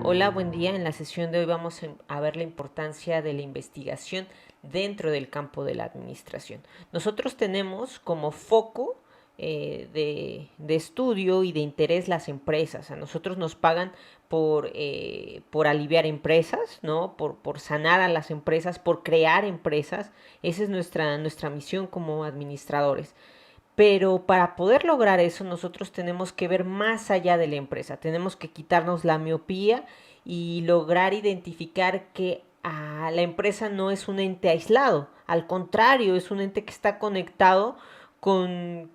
Hola, buen día. En la sesión de hoy vamos a ver la importancia de la investigación dentro del campo de la administración. Nosotros tenemos como foco de estudio y de interés las empresas. A nosotros nos pagan por aliviar empresas, ¿no? Por sanar a las empresas, por crear empresas. Esa es nuestra misión como administradores. Pero para poder lograr eso, nosotros tenemos que ver más allá de la empresa. Tenemos que quitarnos la miopía y lograr identificar que la empresa no es un ente aislado. Al contrario, es un ente que está conectado con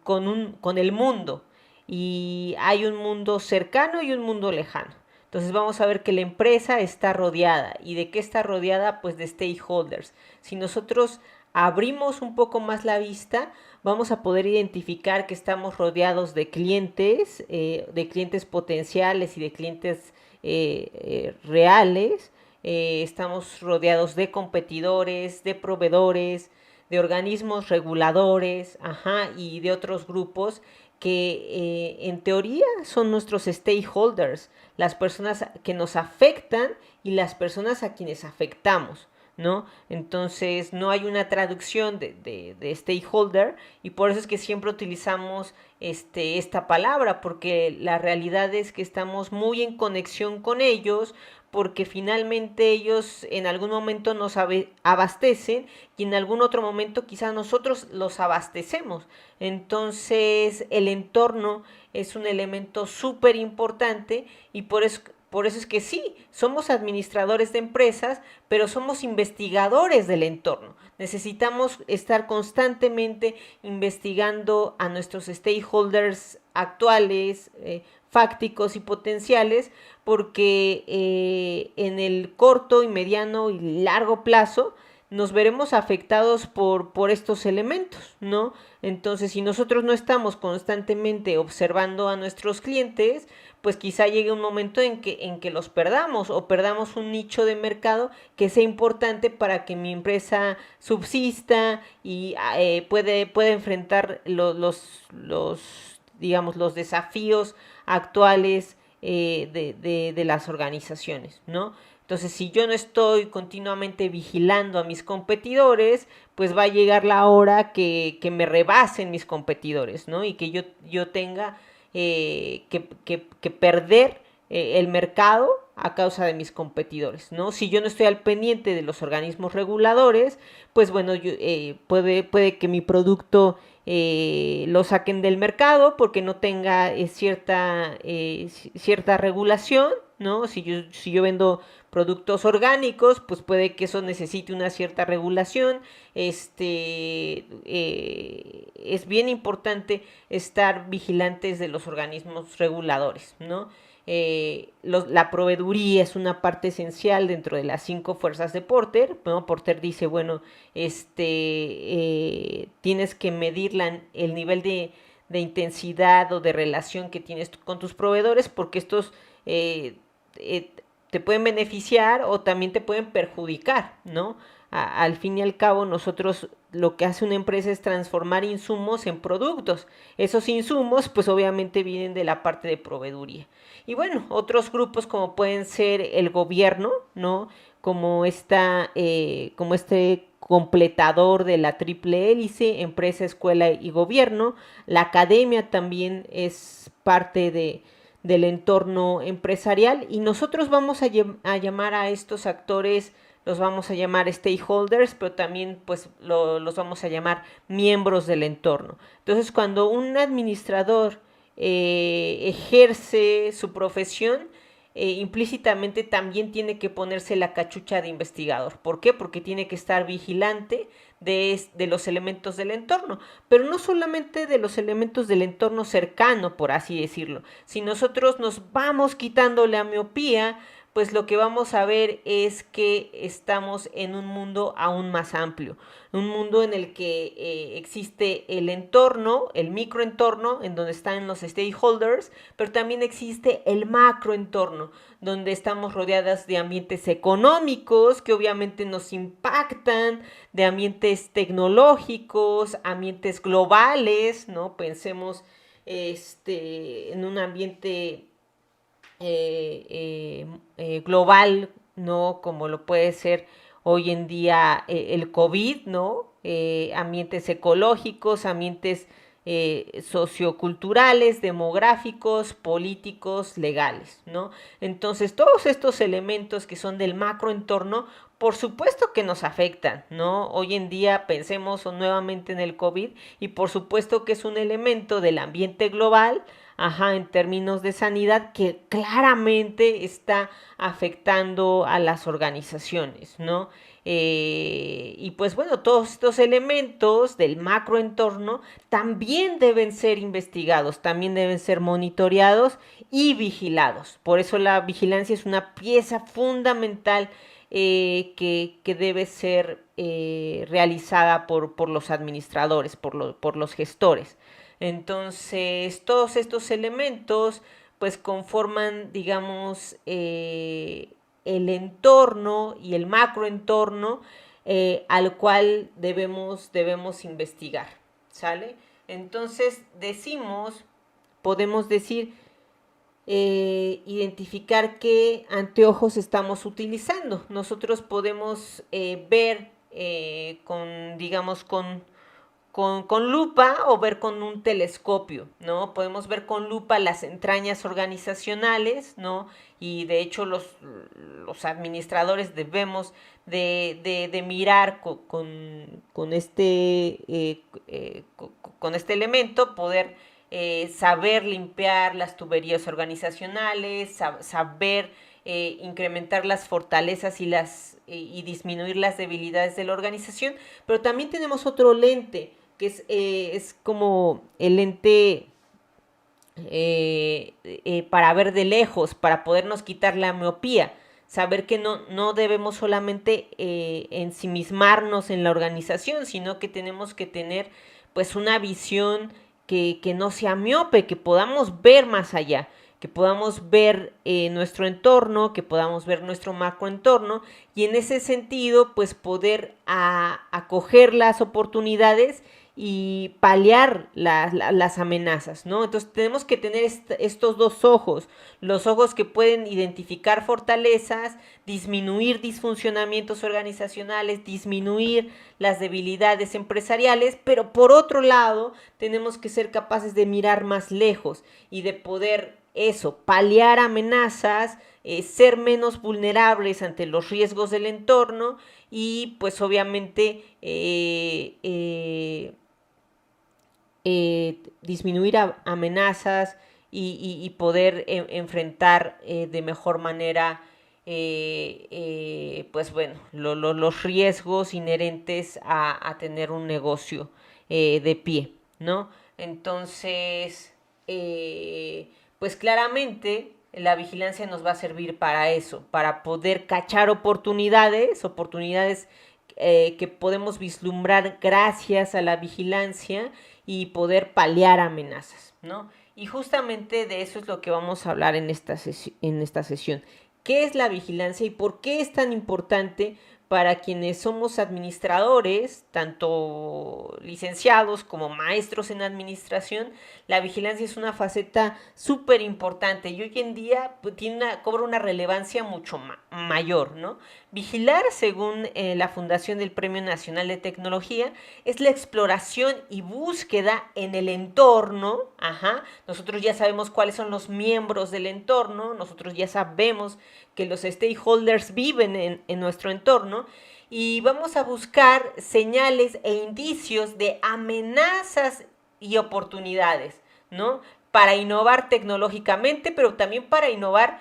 el mundo. Y hay un mundo cercano y un mundo lejano. Entonces vamos a ver que la empresa está rodeada. ¿Y de qué está rodeada? Pues de stakeholders. Si nosotros abrimos un poco más la vista, vamos a poder identificar que estamos rodeados de clientes potenciales y de clientes reales. Estamos rodeados de competidores, de proveedores, de organismos reguladores, ajá, y de otros grupos que en teoría son nuestros stakeholders, las personas que nos afectan y las personas a quienes afectamos, ¿no? Entonces no hay una traducción de stakeholder y por eso es que siempre utilizamos esta palabra, porque la realidad es que estamos muy en conexión con ellos, porque finalmente ellos en algún momento nos abastecen y en algún otro momento quizás nosotros los abastecemos. Entonces el entorno es un elemento súper importante y por eso es que sí, somos administradores de empresas, pero somos investigadores del entorno. Necesitamos estar constantemente investigando a nuestros stakeholders actuales, fácticos y potenciales, porque en el corto y mediano y largo plazo nos veremos afectados por estos elementos, ¿no? Entonces, si nosotros no estamos constantemente observando a nuestros clientes, pues quizá llegue un momento en que los perdamos o perdamos un nicho de mercado que sea importante para que mi empresa subsista y puede enfrentar digamos, los desafíos actuales de las organizaciones, ¿no? Entonces, si yo no estoy continuamente vigilando a mis competidores, pues va a llegar la hora que me rebasen mis competidores, ¿no? Y que yo tenga que perder el mercado a causa de mis competidores, ¿no? Si yo no estoy al pendiente de los organismos reguladores, pues bueno, puede que mi producto lo saquen del mercado porque no tenga cierta regulación, ¿no? Si yo vendo productos orgánicos, pues puede que eso necesite una cierta regulación. Es bien importante estar vigilantes de los organismos reguladores, ¿no? La proveeduría es una parte esencial dentro de las 5 fuerzas de Porter, ¿no? Porter dice, bueno, tienes que medir el nivel de intensidad o de relación que tienes con tus proveedores, porque estos eh, eh, te pueden beneficiar o también te pueden perjudicar, ¿no? Al fin y al cabo, nosotros lo que hace una empresa es transformar insumos en productos. Esos insumos, pues obviamente vienen de la parte de proveeduría. Y bueno, otros grupos como pueden ser el gobierno, ¿no? Como este completador de la triple hélice, empresa, escuela y gobierno. La academia también es parte del entorno empresarial y nosotros vamos a llamar a estos actores, los vamos a llamar stakeholders, pero también pues los vamos a llamar miembros del entorno. Entonces, cuando un administrador ejerce su profesión, implícitamente también tiene que ponerse la cachucha de investigador. ¿Por qué? Porque tiene que estar vigilante de los elementos del entorno, pero no solamente de los elementos del entorno cercano, por así decirlo. Si nosotros nos vamos quitando la miopía, pues lo que vamos a ver es que estamos en un mundo aún más amplio, un mundo en el que existe el entorno, el microentorno, en donde están los stakeholders, pero también existe el macroentorno, donde estamos rodeadas de ambientes económicos que obviamente nos impactan, de ambientes tecnológicos, ambientes globales, ¿no? Pensemos en un ambiente global, ¿no? Como lo puede ser hoy en día el COVID, ¿no? Ambientes ecológicos, ambientes socioculturales, demográficos, políticos, legales, ¿no? Entonces, todos estos elementos que son del macroentorno, por supuesto que nos afectan, ¿no? Hoy en día pensemos nuevamente en el COVID y por supuesto que es un elemento del ambiente global, ajá, en términos de sanidad, que claramente está afectando a las organizaciones, ¿no? Y pues bueno, todos estos elementos del macroentorno también deben ser investigados, también deben ser monitoreados y vigilados. Por eso la vigilancia es una pieza fundamental que debe ser realizada por los administradores, por los gestores. Entonces, todos estos elementos pues conforman, digamos, el entorno y el macroentorno al cual debemos investigar, ¿sale? Entonces, podemos decir, identificar qué anteojos estamos utilizando. Nosotros podemos ver digamos, con lupa o ver con un telescopio, ¿no? Podemos ver con lupa las entrañas organizacionales, ¿no? Y de hecho los administradores debemos de mirar con este elemento, poder saber limpiar las tuberías organizacionales, saber incrementar las fortalezas y disminuir las debilidades de la organización, pero también tenemos otro lente que es como el lente para ver de lejos, para podernos quitar la miopía, saber que no debemos solamente ensimismarnos en la organización, sino que tenemos que tener pues una visión que no sea miope, que podamos ver más allá, que podamos ver nuestro entorno, que podamos ver nuestro macroentorno y en ese sentido pues poder acoger las oportunidades y paliar las amenazas, ¿no? Entonces tenemos que tener estos dos ojos, los ojos que pueden identificar fortalezas, disminuir disfuncionamientos organizacionales, disminuir las debilidades empresariales, pero por otro lado tenemos que ser capaces de mirar más lejos y de poder paliar amenazas, ser menos vulnerables ante los riesgos del entorno y pues obviamente disminuir amenazas y poder enfrentar de mejor manera pues bueno, los riesgos inherentes a tener un negocio de pie, ¿no? Entonces, pues claramente la vigilancia nos va a servir para eso, para poder cachar oportunidades que podemos vislumbrar gracias a la vigilancia y poder paliar amenazas, ¿no? Y justamente de eso es lo que vamos a hablar en esta sesión. ¿Qué es la vigilancia y por qué es tan importante para quienes somos administradores, tanto licenciados como maestros en administración? La vigilancia es una faceta súper importante y hoy en día pues, cobra una relevancia mucho mayor, ¿no? Vigilar, según la Fundación del Premio Nacional de Tecnología, es la exploración y búsqueda en el entorno. Ajá. Nosotros ya sabemos cuáles son los miembros del entorno, nosotros ya sabemos que los stakeholders viven en nuestro entorno y vamos a buscar señales e indicios de amenazas y oportunidades, ¿no? Para innovar tecnológicamente, pero también para innovar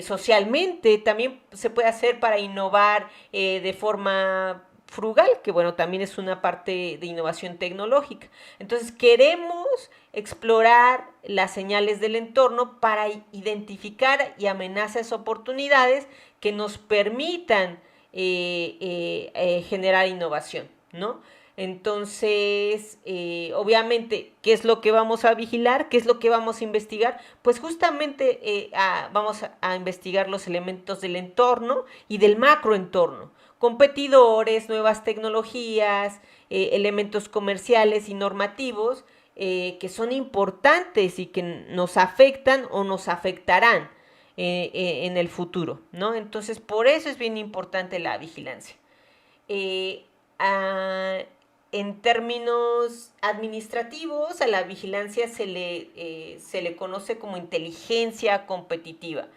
socialmente, también se puede hacer para innovar de forma frugal, que bueno, también es una parte de innovación tecnológica. Entonces queremos explorar las señales del entorno para identificar y amenazas oportunidades que nos permitan generar innovación, ¿no? Entonces, obviamente, ¿qué es lo que vamos a vigilar? ¿Qué es lo que vamos a investigar? Pues justamente vamos a investigar los elementos del entorno y del macroentorno. Competidores, nuevas tecnologías, elementos comerciales y normativos que son importantes y que nos afectan o nos afectarán en el futuro, ¿no? Entonces, por eso es bien importante la vigilancia. Eh, a, en términos administrativos, a la vigilancia se le conoce como inteligencia competitiva.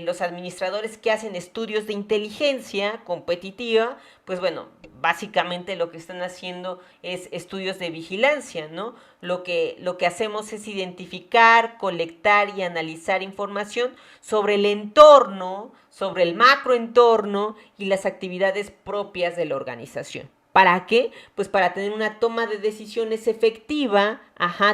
Los administradores que hacen estudios de inteligencia competitiva, pues bueno, básicamente lo que están haciendo es estudios de vigilancia, ¿no? Lo que hacemos es identificar, colectar y analizar información sobre el entorno, sobre el macroentorno y las actividades propias de la organización. ¿Para qué? Pues para tener una toma de decisiones efectiva,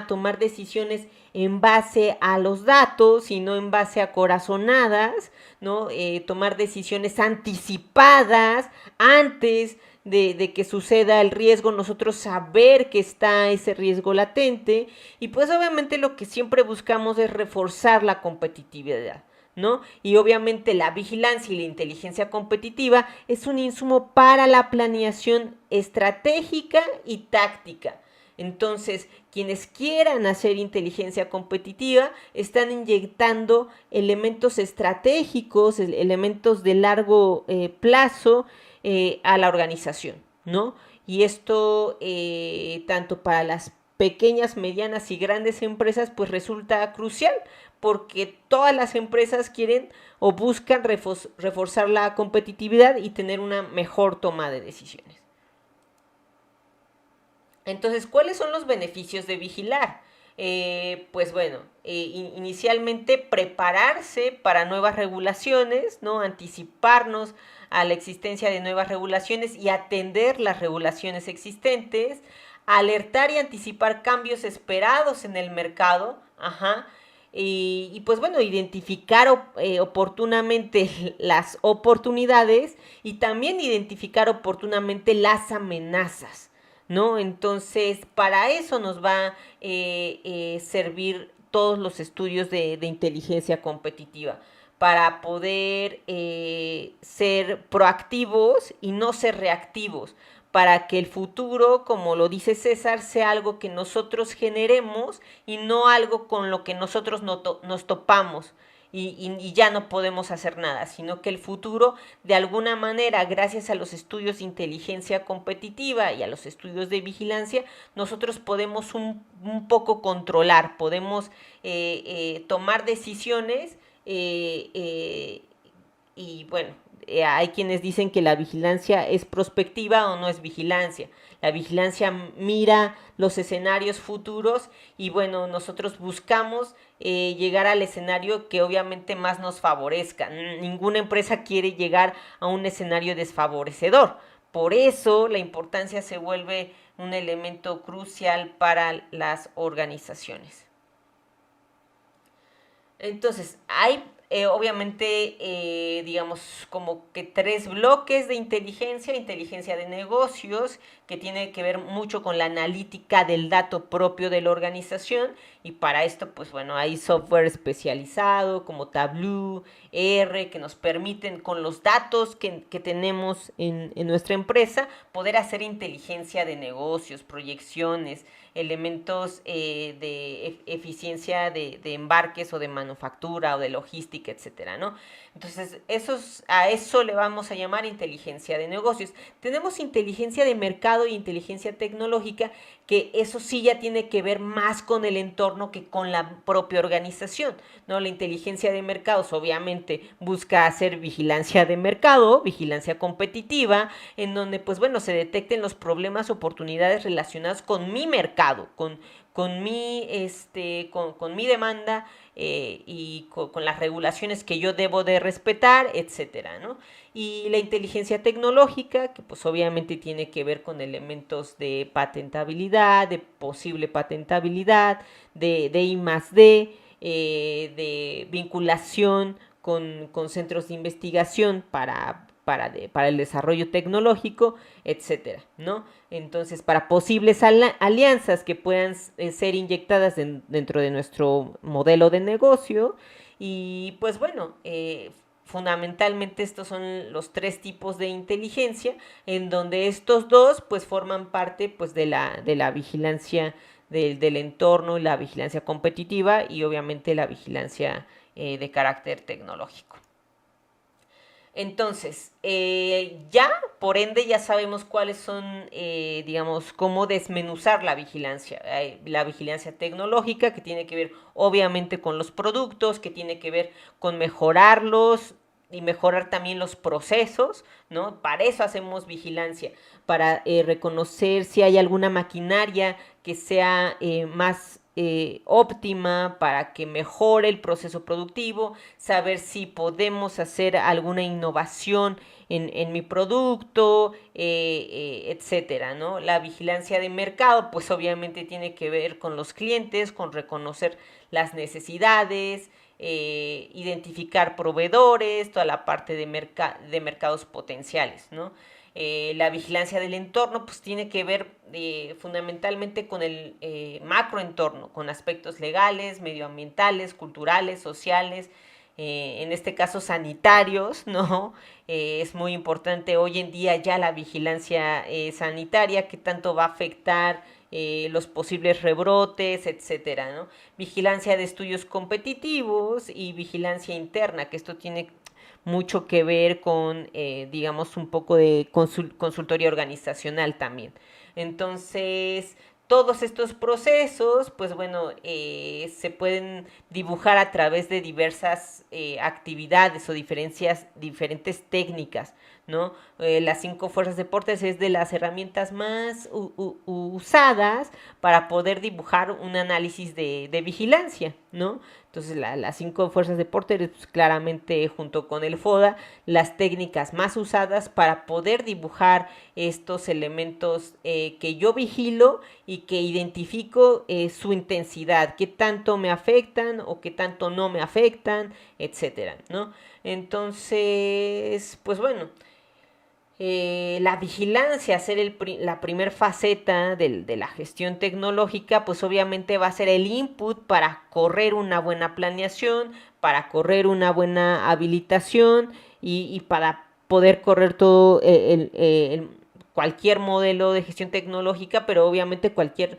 tomar decisiones en base a los datos y no en base a corazonadas, ¿no? Tomar decisiones anticipadas antes de que suceda el riesgo, nosotros saber que está ese riesgo latente y pues obviamente lo que siempre buscamos es reforzar la competitividad, ¿no? Y obviamente la vigilancia y la inteligencia competitiva es un insumo para la planeación estratégica y táctica. Entonces, quienes quieran hacer inteligencia competitiva están inyectando elementos estratégicos, elementos de largo plazo a la organización, ¿no? Y esto tanto para las pequeñas, medianas y grandes empresas pues resulta crucial porque todas las empresas quieren o buscan reforzar la competitividad y tener una mejor toma de decisiones. Entonces, ¿cuáles son los beneficios de vigilar? Pues bueno, inicialmente prepararse para nuevas regulaciones, ¿no? Anticiparnos a la existencia de nuevas regulaciones y atender las regulaciones existentes, alertar y anticipar cambios esperados en el mercado, pues bueno, identificar oportunamente las oportunidades y también identificar oportunamente las amenazas, ¿no? Entonces, para eso nos va a servir todos los estudios de inteligencia competitiva, para poder ser proactivos y no ser reactivos, para que el futuro, como lo dice César, sea algo que nosotros generemos y no algo con lo que nosotros nos topamos. Y ya no podemos hacer nada, sino que el futuro, de alguna manera, gracias a los estudios de inteligencia competitiva y a los estudios de vigilancia, nosotros podemos un poco controlar, podemos tomar decisiones y bueno, hay quienes dicen que la vigilancia es prospectiva o no es vigilancia. La vigilancia mira los escenarios futuros y bueno, nosotros buscamos llegar al escenario que obviamente más nos favorezca. Ninguna empresa quiere llegar a un escenario desfavorecedor. Por eso la importancia se vuelve un elemento crucial para las organizaciones. Entonces, hay obviamente, digamos, como que tres bloques de inteligencia. Inteligencia de negocios, que tiene que ver mucho con la analítica del dato propio de la organización. Y para esto, pues bueno, hay software especializado como Tableau, R, que nos permiten con los datos que tenemos en nuestra empresa poder hacer inteligencia de negocios, proyecciones, elementos de eficiencia de embarques o de manufactura o de logística, etcétera, ¿no? Entonces, a eso le vamos a llamar inteligencia de negocios. Tenemos inteligencia de mercado e inteligencia tecnológica, que eso sí ya tiene que ver más con el entorno que con la propia organización, ¿no? La inteligencia de mercados obviamente busca hacer vigilancia de mercado, vigilancia competitiva, en donde pues bueno, se detecten los problemas, oportunidades relacionadas con mi mercado, con mi demanda y con las regulaciones que yo debo de respetar, etcétera, ¿no? Y la inteligencia tecnológica, que pues obviamente tiene que ver con elementos de patentabilidad, de posible patentabilidad, de I+D, de vinculación con centros de investigación para el desarrollo tecnológico, etcétera, ¿no? Entonces, para posibles alianzas que puedan ser inyectadas dentro de nuestro modelo de negocio. Y pues bueno, fundamentalmente estos son los tres tipos de inteligencia, en donde estos dos pues forman parte pues de la vigilancia del entorno y la vigilancia competitiva y obviamente la vigilancia de carácter tecnológico. Entonces, ya, por ende, ya sabemos cuáles son, digamos, cómo desmenuzar la vigilancia tecnológica, que tiene que ver, obviamente, con los productos, que tiene que ver con mejorarlos y mejorar también los procesos, ¿no? Para eso hacemos vigilancia, para reconocer si hay alguna maquinaria que sea más óptima para que mejore el proceso productivo, saber si podemos hacer alguna innovación en mi producto, etcétera, ¿no? La vigilancia de mercado, pues obviamente tiene que ver con los clientes, con reconocer las necesidades, identificar proveedores, toda la parte de mercados potenciales, ¿no? La vigilancia del entorno pues tiene que ver fundamentalmente con el macroentorno, con aspectos legales, medioambientales, culturales, sociales, en este caso sanitarios, ¿no? Es muy importante hoy en día ya la vigilancia sanitaria, que tanto va a afectar los posibles rebrotes, etcétera, ¿no? Vigilancia de estudios competitivos y vigilancia interna, que esto tiene mucho que ver con, digamos, un poco de consultoría organizacional también. Entonces, todos estos procesos, pues bueno, se pueden dibujar a través de diversas actividades o diferentes técnicas, ¿no? Las 5 fuerzas de Portes es de las herramientas más usadas para poder dibujar un análisis de vigilancia, ¿no? Entonces, las 5 fuerzas de Porter, pues, claramente junto con el FODA, las técnicas más usadas para poder dibujar estos elementos que yo vigilo y que identifico su intensidad, qué tanto me afectan o qué tanto no me afectan, etcétera, ¿no? Entonces, pues bueno, la vigilancia, ser la primer faceta de la gestión tecnológica, pues obviamente va a ser el input para correr una buena planeación, para correr una buena habilitación y para poder correr todo cualquier modelo de gestión tecnológica, pero obviamente cualquier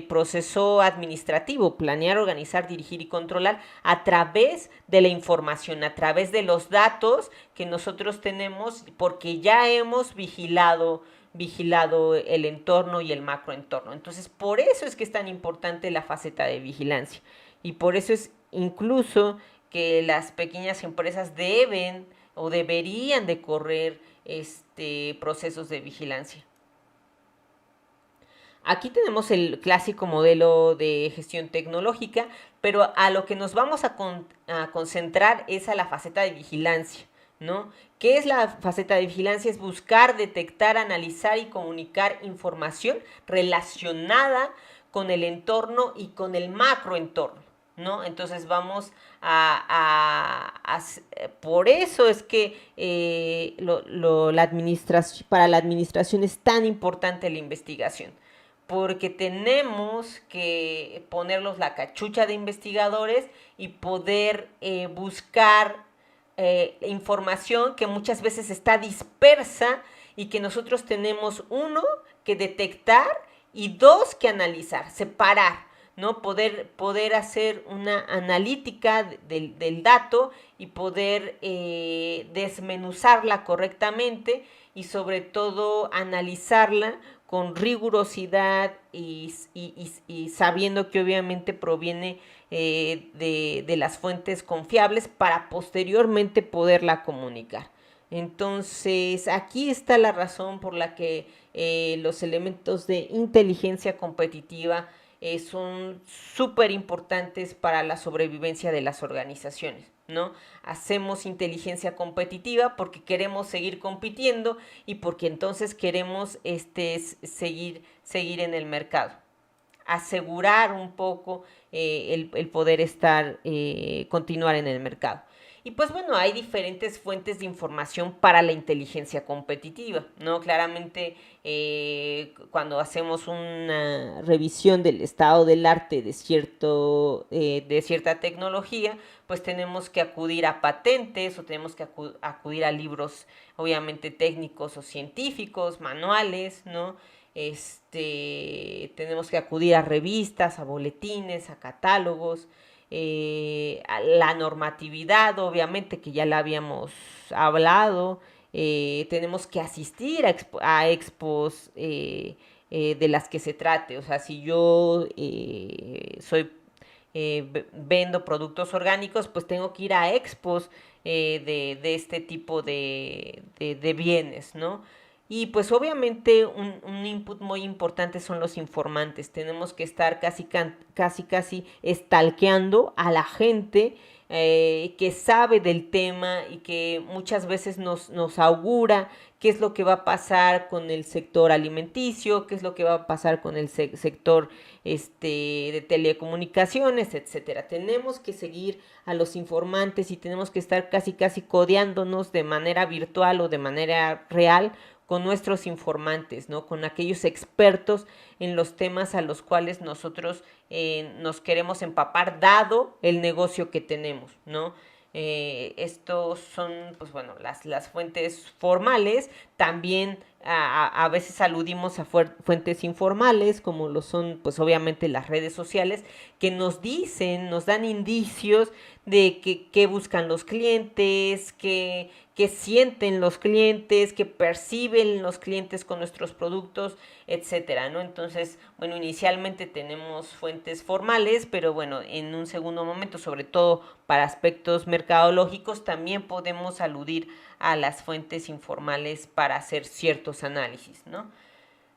proceso administrativo, planear, organizar, dirigir y controlar a través de la información, a través de los datos que nosotros tenemos, porque ya hemos vigilado el entorno y el macroentorno. Entonces, por eso es que es tan importante la faceta de vigilancia. Y por eso es incluso que las pequeñas empresas deben o deberían de correr procesos de vigilancia. Aquí tenemos el clásico modelo de gestión tecnológica, pero a lo que nos vamos a concentrar es a la faceta de vigilancia, ¿no? ¿Qué es la faceta de vigilancia? Es buscar, detectar, analizar y comunicar información relacionada con el entorno y con el macroentorno, ¿no? Entonces vamos por eso es que para la administración es tan importante la investigación, porque tenemos que ponernos la cachucha de investigadores y poder buscar información que muchas veces está dispersa y que nosotros tenemos, uno, que detectar y dos, que analizar, separar, ¿no? Poder hacer una analítica del dato y poder desmenuzarla correctamente y sobre todo analizarla con rigurosidad y sabiendo que obviamente proviene de las fuentes confiables para posteriormente poderla comunicar. Entonces, aquí está la razón por la que los elementos de inteligencia competitiva son súper importantes para la sobrevivencia de las organizaciones, ¿no? Hacemos inteligencia competitiva porque queremos seguir compitiendo y porque entonces queremos seguir en el mercado. Asegurar un poco el poder continuar en el mercado. Y pues bueno, hay diferentes fuentes de información para la inteligencia competitiva, ¿no? Claramente cuando hacemos una revisión del estado del arte de cierta tecnología, pues tenemos que acudir a patentes o tenemos que acudir a libros obviamente técnicos o científicos, manuales, ¿no? Tenemos que acudir a revistas, a boletines, a catálogos, a la normatividad, obviamente, que ya la habíamos hablado. Tenemos que asistir a expos de las que se trate. O sea, si yo vendo productos orgánicos, pues tengo que ir a expos de este tipo de bienes, ¿no? Y pues obviamente un input muy importante son los informantes. Tenemos que estar casi stalkeando a la gente que sabe del tema y que muchas veces nos augura qué es lo que va a pasar con el sector alimenticio, qué es lo que va a pasar con el sector de telecomunicaciones, etcétera. Tenemos que seguir a los informantes y tenemos que estar casi codeándonos de manera virtual o de manera real con nuestros informantes, ¿no? Con aquellos expertos en los temas a los cuales nosotros nos queremos empapar dado el negocio que tenemos, ¿no? Estos son, pues bueno, las fuentes formales. También a veces aludimos a fuentes informales, como lo son, pues obviamente las redes sociales, que nos dicen, nos dan indicios de qué buscan los clientes, qué sienten los clientes, qué perciben los clientes con nuestros productos, etcétera, ¿no? Entonces, bueno, inicialmente tenemos fuentes formales, pero bueno, en un segundo momento, sobre todo para aspectos mercadológicos, también podemos aludir a las fuentes informales para hacer ciertos análisis, ¿no?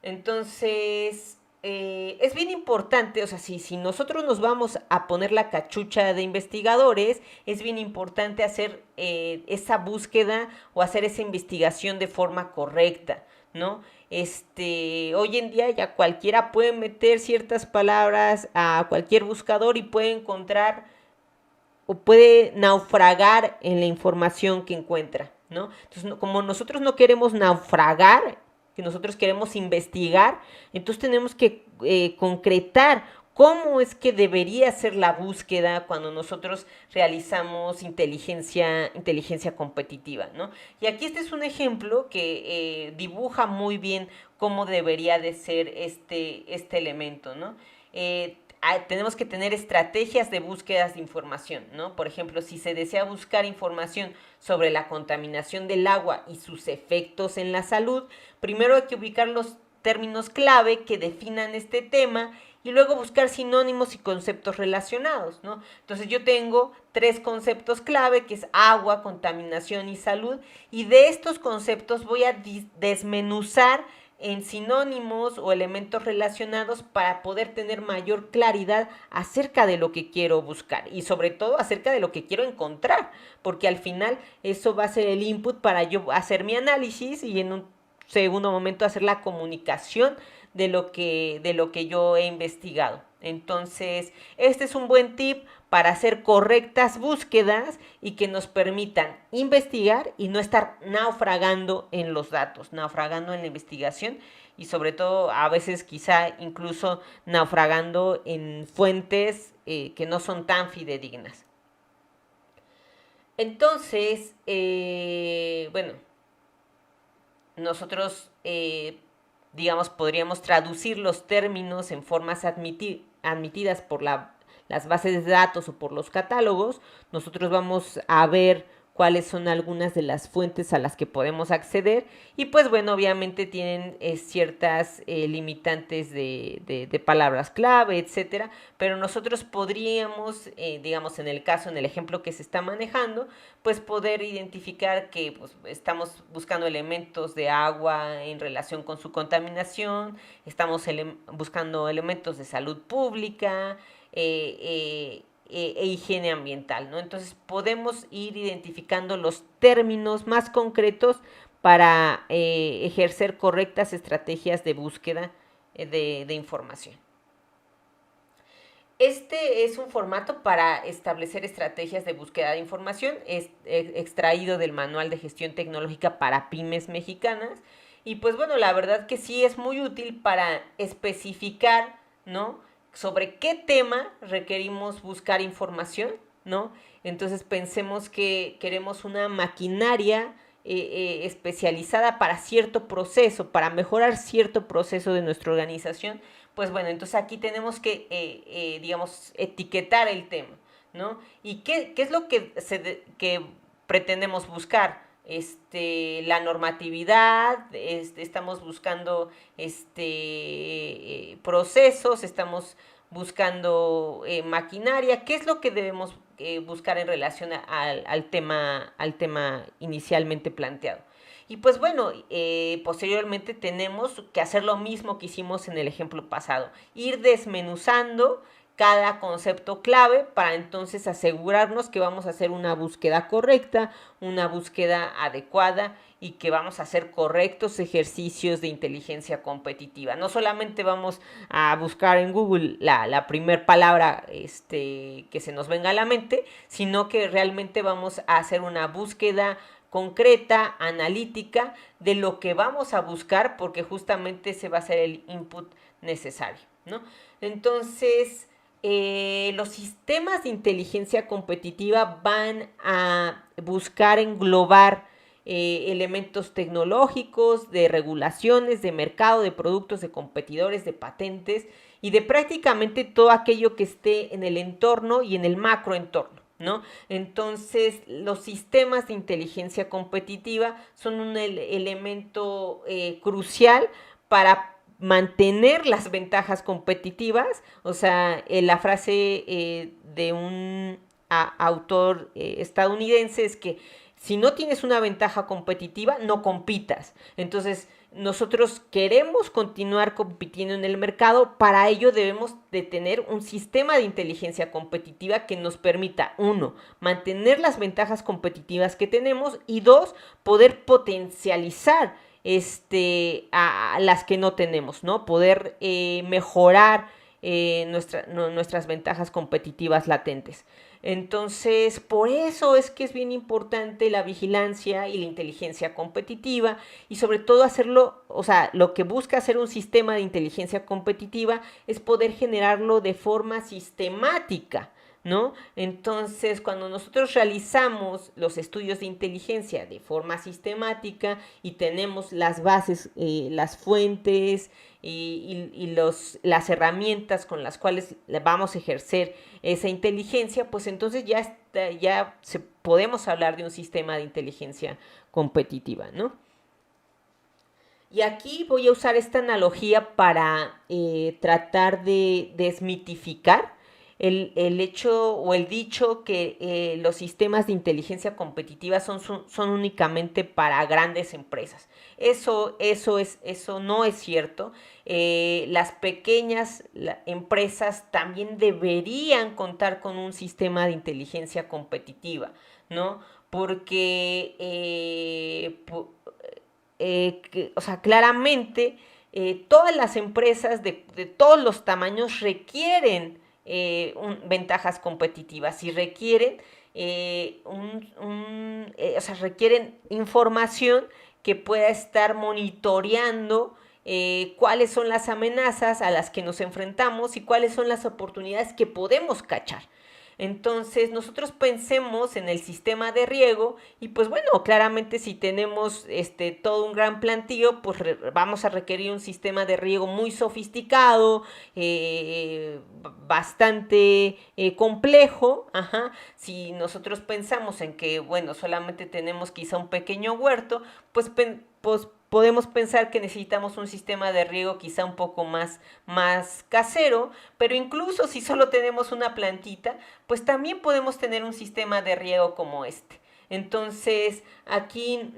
Entonces, es bien importante, o sea, si nosotros nos vamos a poner la cachucha de investigadores, es bien importante hacer esa búsqueda o hacer esa investigación de forma correcta, ¿no? Hoy en día ya cualquiera puede meter ciertas palabras a cualquier buscador y puede encontrar o puede naufragar en la información que encuentra, ¿no? Entonces, como nosotros no queremos naufragar, que nosotros queremos investigar, entonces tenemos que concretar cómo es que debería ser la búsqueda cuando nosotros realizamos inteligencia competitiva, ¿no? Y aquí este es un ejemplo que dibuja muy bien cómo debería de ser este elemento, ¿no? Tenemos que tener estrategias de búsquedas de información, ¿no? Por ejemplo, si se desea buscar información sobre la contaminación del agua y sus efectos en la salud, primero hay que ubicar los términos clave que definan este tema y luego buscar sinónimos y conceptos relacionados, ¿no? Entonces yo tengo 3 conceptos clave, que es agua, contaminación y salud, y de estos conceptos voy a desmenuzar en sinónimos o elementos relacionados para poder tener mayor claridad acerca de lo que quiero buscar y sobre todo acerca de lo que quiero encontrar, porque al final eso va a ser el input para yo hacer mi análisis y en un segundo momento hacer la comunicación de lo que yo he investigado. Entonces, este es un buen tip para hacer correctas búsquedas y que nos permitan investigar y no estar naufragando en los datos, naufragando en la investigación y sobre todo a veces quizá incluso naufragando en fuentes que no son tan fidedignas. Entonces, bueno, nosotros, digamos, podríamos traducir los términos en formas admitidas por las bases de datos o por los catálogos. Nosotros vamos a ver cuáles son algunas de las fuentes a las que podemos acceder y pues bueno, obviamente tienen ciertas limitantes de palabras clave, etcétera, pero nosotros podríamos, digamos en el ejemplo que se está manejando, pues poder identificar que pues, estamos buscando elementos de agua en relación con su contaminación, estamos buscando elementos de salud pública, e higiene ambiental, ¿no? Entonces podemos ir identificando los términos más concretos para ejercer correctas estrategias de búsqueda de información. Este es un formato para establecer estrategias de búsqueda de información, es extraído del Manual de Gestión Tecnológica para Pymes Mexicanas. Y pues bueno, la verdad que sí es muy útil para especificar, ¿no?, sobre qué tema requerimos buscar información, ¿no? Entonces pensemos que queremos una maquinaria especializada para cierto proceso, para mejorar cierto proceso de nuestra organización. Pues bueno, entonces aquí tenemos que, digamos, etiquetar el tema, ¿no? ¿Y qué es lo que pretendemos buscar? La normatividad, estamos buscando procesos, estamos buscando maquinaria. ¿Qué es lo que debemos buscar en relación al tema inicialmente planteado? Y pues bueno, posteriormente tenemos que hacer lo mismo que hicimos en el ejemplo pasado, ir desmenuzando cada concepto clave para entonces asegurarnos que vamos a hacer una búsqueda correcta, una búsqueda adecuada y que vamos a hacer correctos ejercicios de inteligencia competitiva. No solamente vamos a buscar en Google la primer palabra que se nos venga a la mente, sino que realmente vamos a hacer una búsqueda concreta, analítica, de lo que vamos a buscar, porque justamente ese va a ser el input necesario, ¿no? Entonces, los sistemas de inteligencia competitiva van a buscar englobar elementos tecnológicos, de regulaciones, de mercado, de productos, de competidores, de patentes y de prácticamente todo aquello que esté en el entorno y en el macroentorno, ¿no? Entonces, los sistemas de inteligencia competitiva son un elemento crucial para mantener las ventajas competitivas. O sea, la frase de un autor estadounidense es que si no tienes una ventaja competitiva, no compitas. Entonces, nosotros queremos continuar compitiendo en el mercado, para ello debemos de tener un sistema de inteligencia competitiva que nos permita, uno, mantener las ventajas competitivas que tenemos y dos, poder potencializar a las que no tenemos, ¿no? Poder mejorar nuestras ventajas competitivas latentes. Entonces, por eso es que es bien importante la vigilancia y la inteligencia competitiva y sobre todo hacerlo, o sea, lo que busca hacer un sistema de inteligencia competitiva es poder generarlo de forma sistemática, ¿no? Entonces, cuando nosotros realizamos los estudios de inteligencia de forma sistemática y tenemos las bases, las fuentes las herramientas con las cuales vamos a ejercer esa inteligencia, pues entonces ya podemos hablar de un sistema de inteligencia competitiva, ¿no? Y aquí voy a usar esta analogía para tratar de desmitificar el hecho o el dicho que los sistemas de inteligencia competitiva son únicamente para grandes empresas. Eso no es cierto. Las pequeñas empresas también deberían contar con un sistema de inteligencia competitiva, ¿no? Porque o sea, claramente todas las empresas de todos los tamaños requieren ventajas competitivas y requieren, o sea, requieren información que pueda estar monitoreando cuáles son las amenazas a las que nos enfrentamos y cuáles son las oportunidades que podemos cachar. Entonces nosotros pensemos en el sistema de riego y pues bueno, claramente si tenemos todo un gran plantío, pues vamos a requerir un sistema de riego muy sofisticado, bastante complejo. Ajá. Si nosotros pensamos en que, bueno, solamente tenemos quizá un pequeño huerto, pues podemos pensar que necesitamos un sistema de riego quizá un poco más casero, pero incluso si solo tenemos una plantita, pues también podemos tener un sistema de riego como este. Entonces, aquí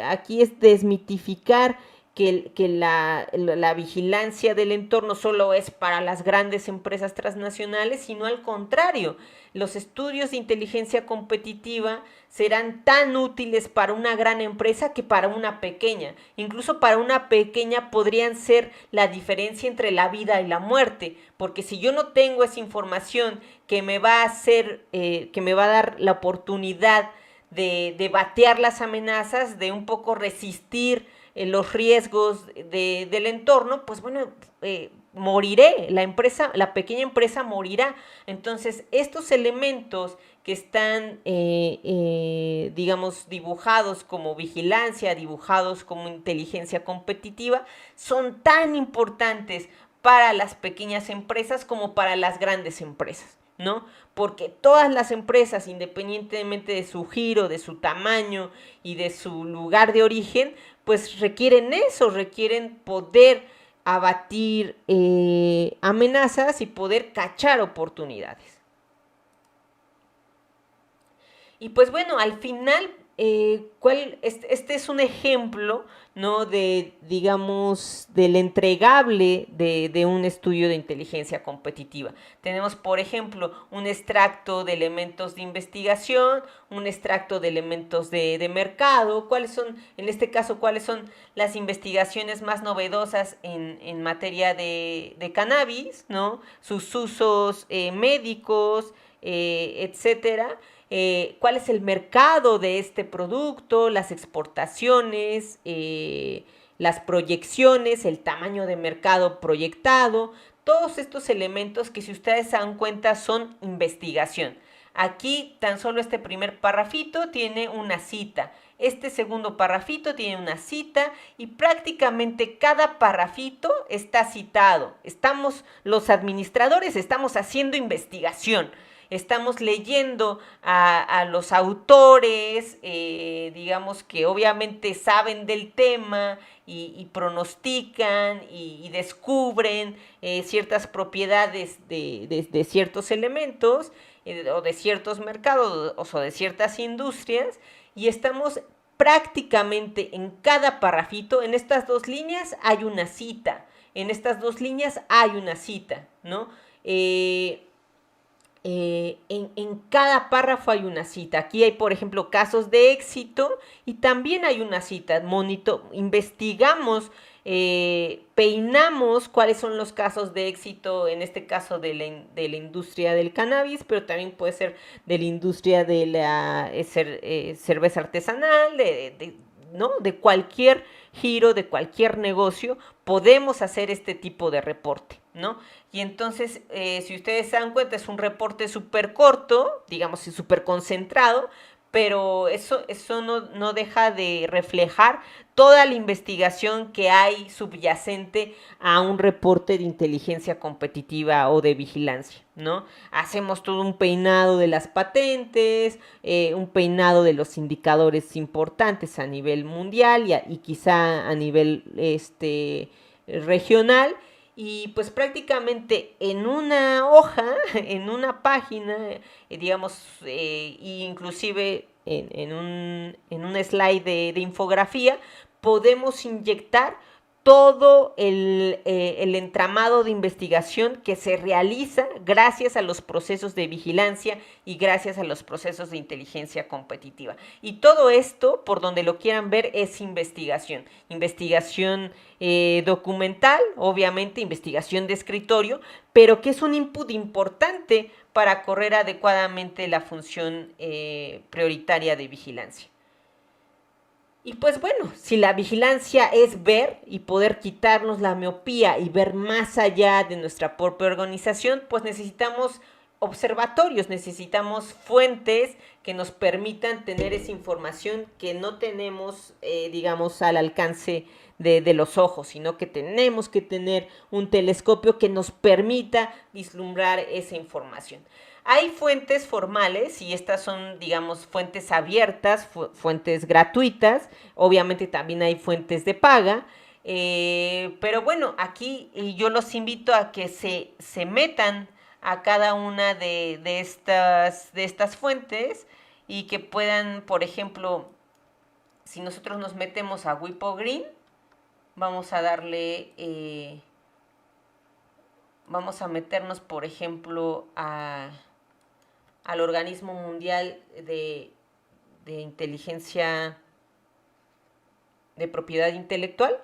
aquí es desmitificar que la vigilancia del entorno solo es para las grandes empresas transnacionales, sino al contrario. Los estudios de inteligencia competitiva serán tan útiles para una gran empresa que para una pequeña. Incluso para una pequeña podrían ser la diferencia entre la vida y la muerte, porque si yo no tengo esa información que me va a hacer, que me va a dar la oportunidad de batear las amenazas, de un poco resistir los riesgos del entorno, pues bueno, moriré, la pequeña empresa morirá. Entonces, estos elementos que están, digamos, dibujados como vigilancia, dibujados como inteligencia competitiva, son tan importantes para las pequeñas empresas como para las grandes empresas, ¿no? Porque todas las empresas, independientemente de su giro, de su tamaño y de su lugar de origen, pues requieren eso, requieren poder abatir amenazas y poder cachar oportunidades. Y pues bueno, al final, este es un ejemplo, ¿no? De, digamos, del entregable de un estudio de inteligencia competitiva. Tenemos, por ejemplo, un extracto de elementos de investigación, un extracto de elementos de mercado, cuáles son, en este caso, cuáles son las investigaciones más novedosas en materia de cannabis, ¿no? Sus usos médicos, etcétera. Cuál es el mercado de este producto, las exportaciones, las proyecciones, el tamaño de mercado proyectado, todos estos elementos que si ustedes se dan cuenta son investigación. Aquí tan solo este primer parrafito tiene una cita, este segundo parrafito tiene una cita y prácticamente cada parrafito está citado. Los administradores estamos haciendo investigación. Estamos leyendo a los autores, digamos que obviamente saben del tema y pronostican y descubren ciertas propiedades de ciertos elementos o de ciertos mercados o de ciertas industrias y estamos prácticamente en cada parrafito, en estas dos líneas hay una cita, en estas dos líneas hay una cita, ¿no? En cada párrafo hay una cita. Aquí hay, por ejemplo, casos de éxito y también hay una cita. Investigamos, peinamos cuáles son los casos de éxito, en este caso de la industria del cannabis, pero también puede ser de la industria de la cerveza artesanal, ¿no? De cualquier giro, de cualquier negocio, podemos hacer este tipo de reporte, ¿no? Y entonces, si ustedes se dan cuenta, es un reporte súper corto, digamos, súper concentrado, pero eso no deja de reflejar toda la investigación que hay subyacente a un reporte de inteligencia competitiva o de vigilancia, ¿no? Hacemos todo un peinado de las patentes, un peinado de los indicadores importantes a nivel mundial y quizá a nivel regional, y pues prácticamente en una hoja, en una página, digamos, inclusive en un slide de infografía, podemos inyectar todo el entramado de investigación que se realiza gracias a los procesos de vigilancia y gracias a los procesos de inteligencia competitiva. Y todo esto, por donde lo quieran ver, es investigación. Investigación documental, obviamente, investigación de escritorio, pero que es un input importante para correr adecuadamente la función prioritaria de vigilancia. Y pues bueno, si la vigilancia es ver y poder quitarnos la miopía y ver más allá de nuestra propia organización, pues necesitamos observatorios, necesitamos fuentes que nos permitan tener esa información que no tenemos, digamos, al alcance de los ojos, sino que tenemos que tener un telescopio que nos permita vislumbrar esa información. Hay fuentes formales y estas son, digamos, fuentes abiertas, fuentes gratuitas. Obviamente también hay fuentes de paga. Pero bueno, aquí yo los invito a que se metan a cada una de estas fuentes y que puedan, por ejemplo, si nosotros nos metemos a Wipo Green, vamos a darle, vamos a meternos, por ejemplo, al Organismo Mundial de inteligencia de propiedad intelectual.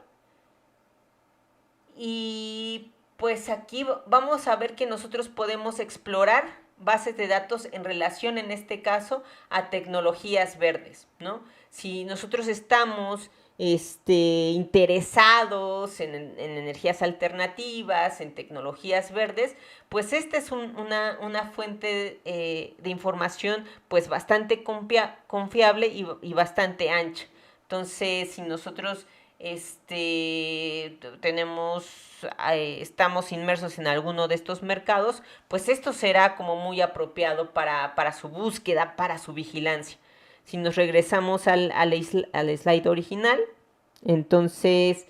Y pues aquí vamos a ver que nosotros podemos explorar bases de datos en relación, en este caso, a tecnologías verdes, ¿no? Si nosotros estamos interesados en energías alternativas, en tecnologías verdes, pues esta es una fuente de información pues bastante confiable y bastante ancha. Entonces, si nosotros estamos inmersos en alguno de estos mercados, pues esto será como muy apropiado para su búsqueda, para su vigilancia. Si nos regresamos al slide original, entonces,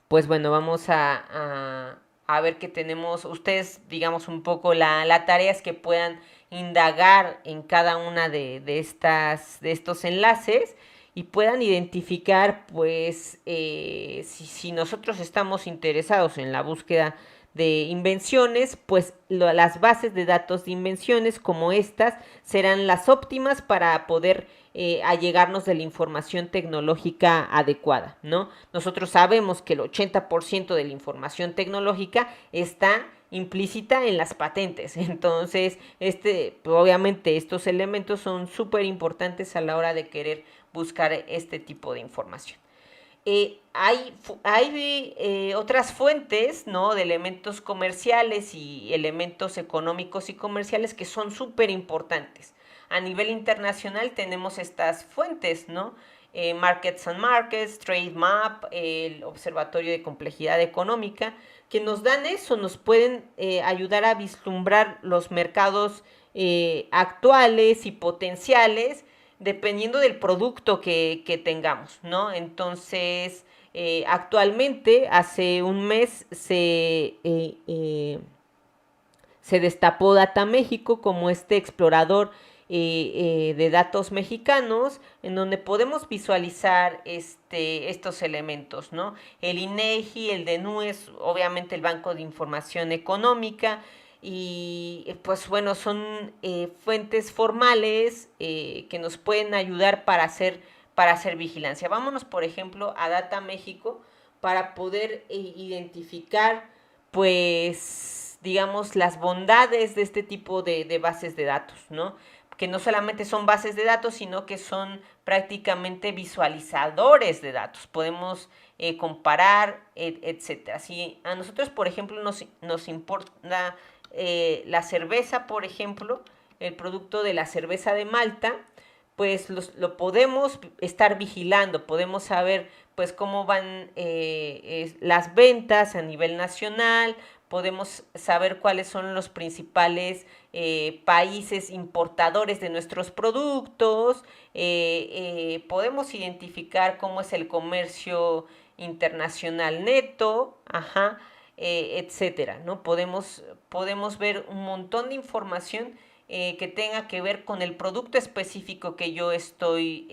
pues bueno, vamos a ver que tenemos, ustedes, digamos, un poco la tarea es que puedan indagar en cada una de estos enlaces y puedan identificar, pues, si nosotros estamos interesados en la búsqueda de invenciones, pues las bases de datos de invenciones como estas serán las óptimas para poder allegarnos de la información tecnológica adecuada, ¿no? Nosotros sabemos que el 80% de la información tecnológica está implícita en las patentes. Entonces, obviamente estos elementos son súper importantes a la hora de querer buscar este tipo de información. Hay otras fuentes, ¿no?, de elementos comerciales y elementos económicos y comerciales que son súper importantes. A nivel internacional tenemos estas fuentes, ¿no? Markets and Markets, Trade Map, el Observatorio de Complejidad Económica, que nos dan eso, nos pueden ayudar a vislumbrar los mercados actuales y potenciales dependiendo del producto que tengamos, ¿no? Entonces, actualmente, hace un mes se destapó Data México como este explorador de datos mexicanos, en donde podemos visualizar estos elementos, ¿no? El INEGI, el DNUES, obviamente el Banco de Información Económica, y pues bueno, son fuentes formales que nos pueden ayudar para hacer vigilancia. Vámonos, por ejemplo, a Data México para poder identificar, pues, digamos, las bondades de este tipo de bases de datos, ¿no? Que no solamente son bases de datos, sino que son prácticamente visualizadores de datos. Podemos comparar, etcétera. Si a nosotros, por ejemplo, nos importa la cerveza, por ejemplo, el producto de la cerveza de Malta, pues lo podemos estar vigilando, podemos saber pues cómo van las ventas a nivel nacional, podemos saber cuáles son los principales países importadores de nuestros productos, podemos identificar cómo es el comercio internacional neto, etcétera, ¿no? Podemos ver un montón de información que tenga que ver con el producto específico que yo estoy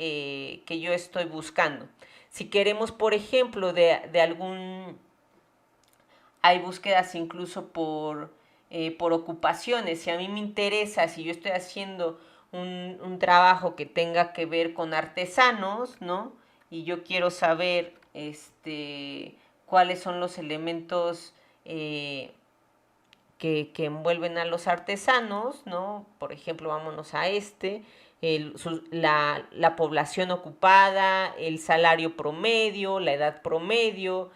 buscando. Si queremos, por ejemplo, hay búsquedas incluso por ocupaciones. Si a mí me interesa, si yo estoy haciendo un trabajo que tenga que ver con artesanos, ¿no? Y yo quiero saber cuáles son los elementos que envuelven a los artesanos, ¿no? Por ejemplo, vámonos a la población ocupada, el salario promedio, la edad promedio,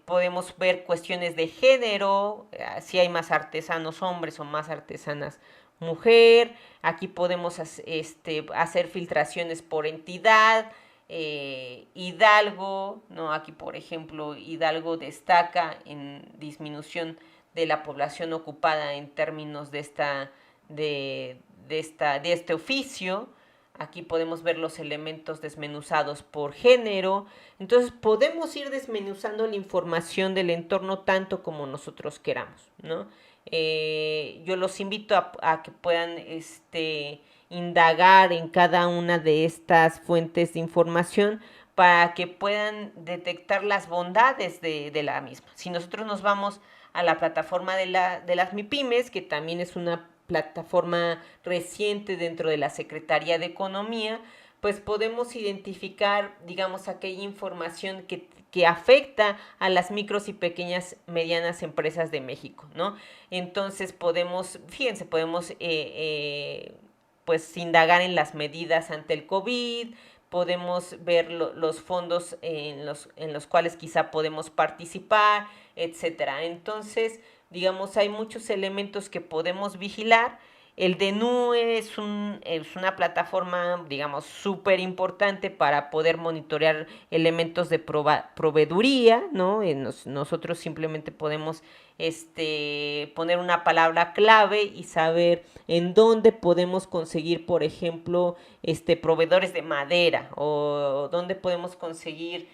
podemos ver cuestiones de género, si hay más artesanos hombres o más artesanas mujer, aquí podemos hacer filtraciones por entidad, Hidalgo, ¿no? Aquí por ejemplo Hidalgo destaca en disminución de la población ocupada en términos de este oficio. Aquí podemos ver los elementos desmenuzados por género. Entonces podemos ir desmenuzando la información del entorno tanto como nosotros queramos, ¿no? Yo los invito a que puedan indagar en cada una de estas fuentes de información para que puedan detectar las bondades de la misma. Si nosotros nos vamos a la plataforma de las MIPYMES, que también es una plataforma reciente dentro de la Secretaría de Economía, pues podemos identificar, digamos, aquella información que afecta a las micros y pequeñas medianas empresas de México, ¿no? Entonces podemos, fíjense, podemos pues indagar en las medidas ante el COVID, podemos ver los fondos en los cuales quizá podemos participar, etcétera. Entonces, digamos, hay muchos elementos que podemos vigilar. El DNUE es una plataforma, digamos, súper importante para poder monitorear elementos de proveeduría, ¿no? Nosotros simplemente podemos poner una palabra clave y saber en dónde podemos conseguir, por ejemplo, proveedores de madera o dónde podemos conseguir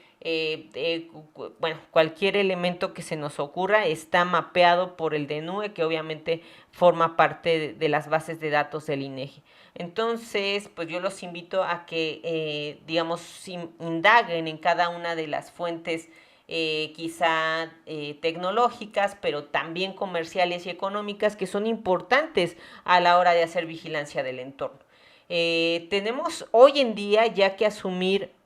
bueno, cualquier elemento que se nos ocurra está mapeado por el DNUE, que obviamente forma parte de las bases de datos del INEGI. Entonces, pues yo los invito a que, digamos, indaguen en cada una de las fuentes quizá tecnológicas, pero también comerciales y económicas, que son importantes a la hora de hacer vigilancia del entorno. Tenemos hoy en día ya que asumir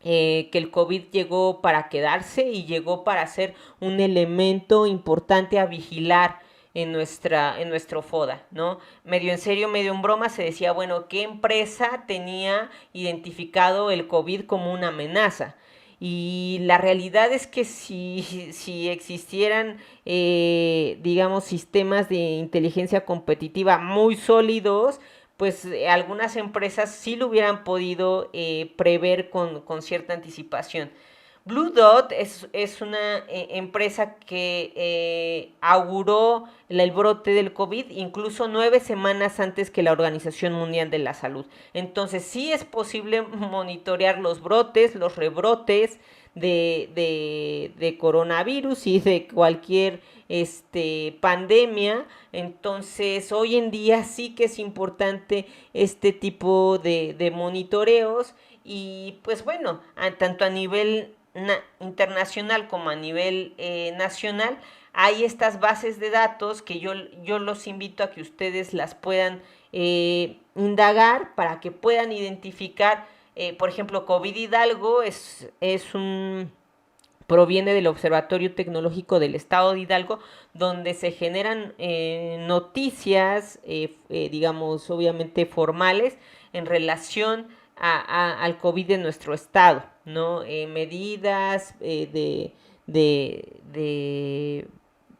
que el COVID llegó para quedarse y llegó para ser un elemento importante a vigilar en nuestro FODA, ¿no? Medio en serio, medio en broma se decía, bueno, ¿qué empresa tenía identificado el COVID como una amenaza? Y la realidad es que si existieran, digamos, sistemas de inteligencia competitiva muy sólidos, pues algunas empresas sí lo hubieran podido prever con cierta anticipación. Blue Dot es una empresa que auguró el brote del COVID incluso 9 semanas antes que la Organización Mundial de la Salud. Entonces sí es posible monitorear los brotes, los rebrotes de coronavirus y de cualquier pandemia. Entonces hoy en día sí que es importante este tipo de monitoreos y pues bueno, tanto a nivel internacional como a nivel nacional hay estas bases de datos que yo los invito a que ustedes las puedan indagar para que puedan identificar, por ejemplo, COVID Hidalgo proviene del Observatorio Tecnológico del Estado de Hidalgo, donde se generan noticias, digamos, obviamente formales, en relación al COVID de nuestro estado, ¿no? Medidas de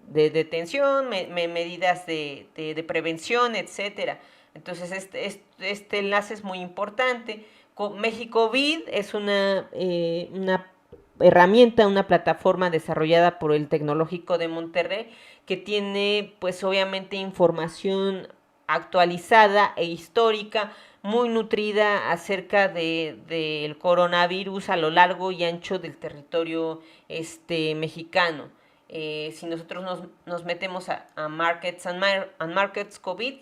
detención, medidas de prevención, etcétera. Entonces, este enlace es muy importante. México Vid es una herramienta, una plataforma desarrollada por el Tecnológico de Monterrey que tiene pues obviamente información actualizada e histórica muy nutrida acerca del coronavirus a lo largo y ancho del territorio mexicano. Si nosotros nos metemos a Markets and Markets COVID,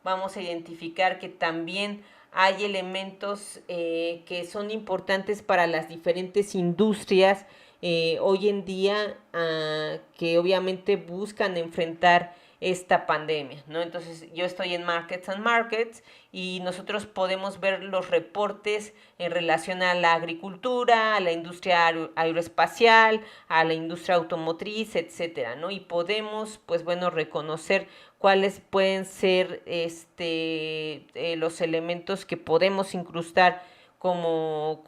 vamos a identificar que también hay elementos que son importantes para las diferentes industrias hoy en día que obviamente buscan enfrentar esta pandemia, ¿no? Entonces yo estoy en Markets and Markets y nosotros podemos ver los reportes en relación a la agricultura, a la industria aeroespacial, a la industria automotriz, etcétera, ¿no? Y podemos, pues bueno, reconocer cuáles pueden ser los elementos que podemos incrustar como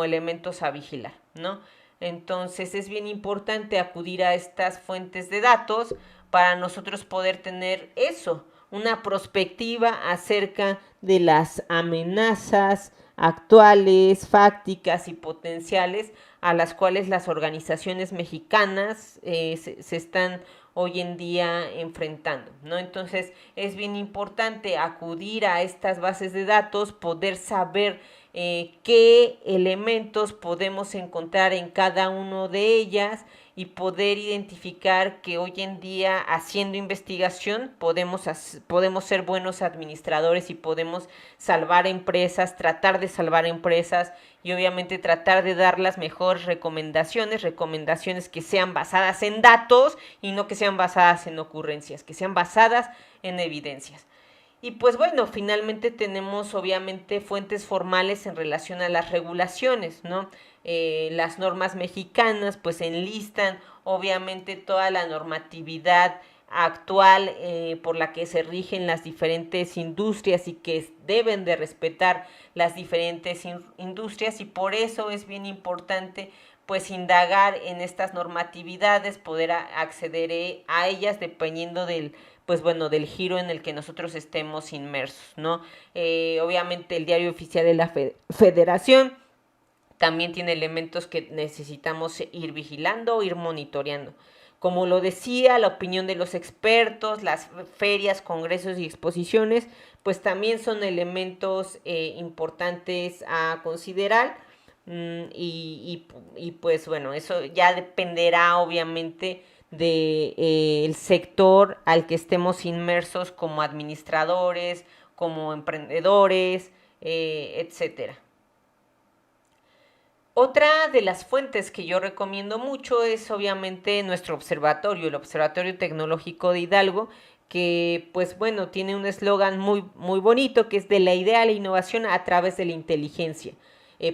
elementos a vigilar, ¿no? Entonces es bien importante acudir a estas fuentes de datos para nosotros poder tener eso, una perspectiva acerca de las amenazas actuales, fácticas y potenciales a las cuales las organizaciones mexicanas se están hoy en día enfrentando, ¿no? Entonces es bien importante acudir a estas bases de datos, poder saber qué elementos podemos encontrar en cada uno de ellas y poder identificar que hoy en día, haciendo investigación, podemos ser buenos administradores y podemos salvar empresas, tratar de salvar empresas y obviamente tratar de dar las mejores recomendaciones que sean basadas en datos y no que sean basadas en ocurrencias, que sean basadas en evidencias. Y pues bueno, finalmente tenemos obviamente fuentes formales en relación a las regulaciones, ¿no? Las normas mexicanas pues enlistan obviamente toda la normatividad actual por la que se rigen las diferentes industrias y que deben de respetar las diferentes industrias, y por eso es bien importante pues indagar en estas normatividades, poder acceder a ellas dependiendo del pues bueno, del giro en el que nosotros estemos inmersos, ¿no? Obviamente el diario oficial de la Federación también tiene elementos que necesitamos ir vigilando, ir monitoreando. Como lo decía, la opinión de los expertos, las ferias, congresos y exposiciones, pues también son elementos importantes a considerar. Y pues bueno, eso ya dependerá obviamente del sector al que estemos inmersos como administradores, como emprendedores, etcétera. Otra de las fuentes que yo recomiendo mucho es obviamente nuestro observatorio, el Observatorio Tecnológico de Hidalgo, que pues bueno, tiene un eslogan muy, muy bonito que es de la idea a la innovación a través de la inteligencia.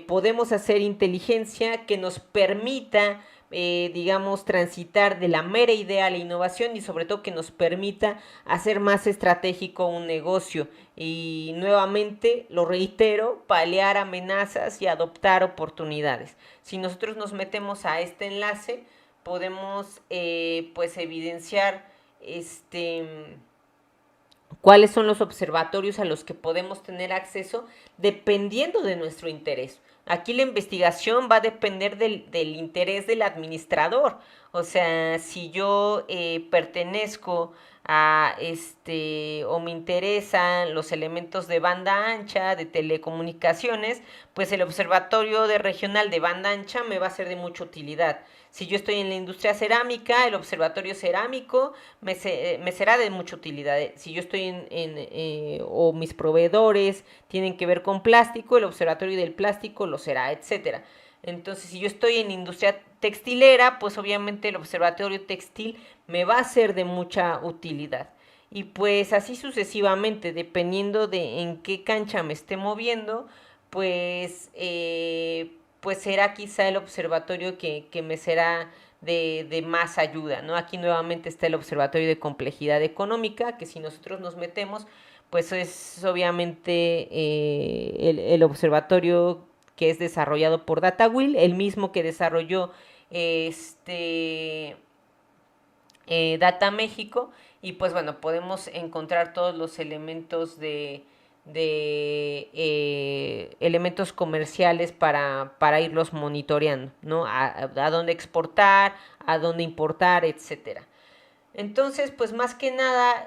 Podemos hacer inteligencia que nos permita digamos, transitar de la mera idea a la innovación y sobre todo que nos permita hacer más estratégico un negocio. Y nuevamente, lo reitero, paliar amenazas y adoptar oportunidades. Si nosotros nos metemos a este enlace, podemos pues evidenciar cuáles son los observatorios a los que podemos tener acceso dependiendo de nuestro interés. Aquí la investigación va a depender del interés del administrador. O sea, si yo pertenezco a o me interesan los elementos de banda ancha, de telecomunicaciones, pues el observatorio regional de banda ancha me va a ser de mucha utilidad. Si yo estoy en la industria cerámica, el observatorio cerámico me será de mucha utilidad. Si yo estoy o mis proveedores tienen que ver con plástico, el observatorio del plástico lo será, etcétera. Entonces, si yo estoy en industria textilera, pues obviamente el observatorio textil me va a ser de mucha utilidad. Y pues así sucesivamente, dependiendo de en qué cancha me esté moviendo, pues pues será quizá el observatorio que me será de más ayuda, ¿no? Aquí nuevamente está el Observatorio de Complejidad Económica, que si nosotros nos metemos, pues es obviamente el observatorio que es desarrollado por DataWheel, el mismo que desarrolló Data México, y pues bueno, podemos encontrar todos los elementos de elementos comerciales para irlos monitoreando, ¿no? A dónde exportar, a dónde importar, etcétera. Entonces, pues más que nada,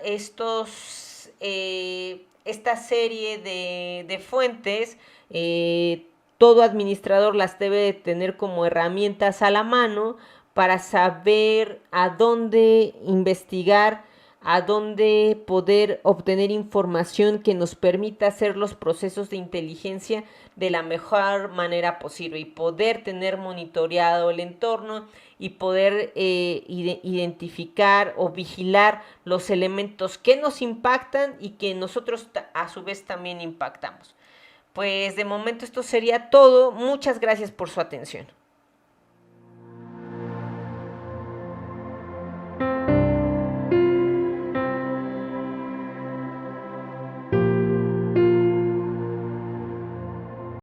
esta serie de fuentes, todo administrador las debe de tener como herramientas a la mano para saber a dónde investigar, a dónde poder obtener información que nos permita hacer los procesos de inteligencia de la mejor manera posible y poder tener monitoreado el entorno y poder identificar o vigilar los elementos que nos impactan y que nosotros a su vez también impactamos. Pues de momento esto sería todo. Muchas gracias por su atención.